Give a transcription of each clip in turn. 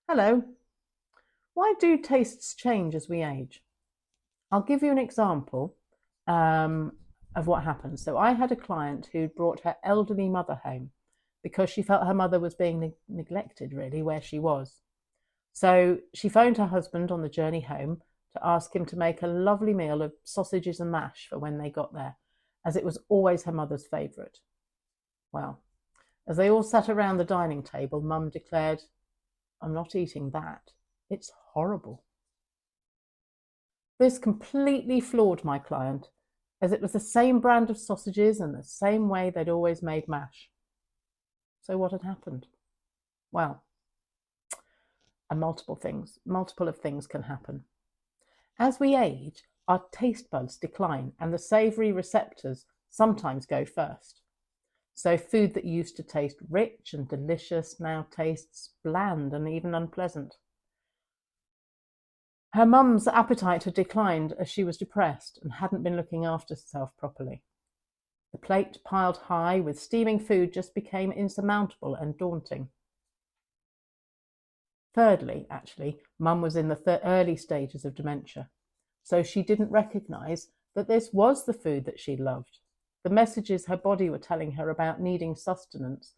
Hello. Why do tastes change as we age? I'll give you an example um, of what happened. So I had a client who brought her elderly mother home because she felt her mother was being neglected, really, where she was. So she phoned her husband on the journey home to ask him to make a lovely meal of sausages and mash for when they got there, as it was always her mother's favourite. Well, as they all sat around the dining table, Mum declared, "I'm not eating that. It's horrible." This completely floored my client, as it was the same brand of sausages and the same way they'd always made mash. So what had happened? Well, multiple of things can happen. As we age, our taste buds decline and the savoury receptors sometimes go first. So food that used to taste rich and delicious now tastes bland and even unpleasant. Her mum's appetite had declined as she was depressed and hadn't been looking after herself properly. The plate piled high with steaming food just became insurmountable and daunting. Thirdly, actually, Mum was in the early stages of dementia, so she didn't recognise that this was the food that she loved. The messages her body were telling her about needing sustenance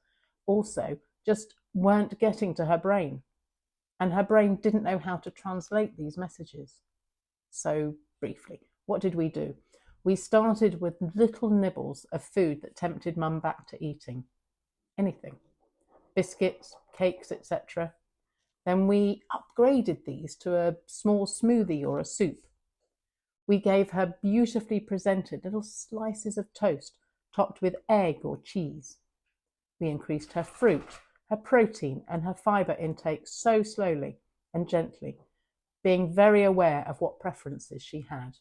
also just weren't getting to her brain, and her brain didn't know how to translate these messages. So, briefly, what did we do? We started with little nibbles of food that tempted Mum back to eating. Anything. Biscuits, cakes, etc. Then we upgraded these to a small smoothie or a soup. We gave her beautifully presented little slices of toast topped with egg or cheese. We increased her fruit, her protein and her fibre intake so slowly and gently, being very aware of what preferences she had.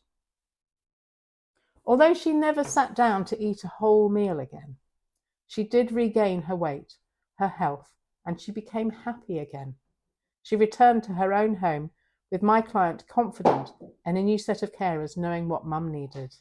Although she never sat down to eat a whole meal again, she did regain her weight, her health, and she became happy again. She returned to her own home with my client confident and a new set of carers knowing what Mum needed.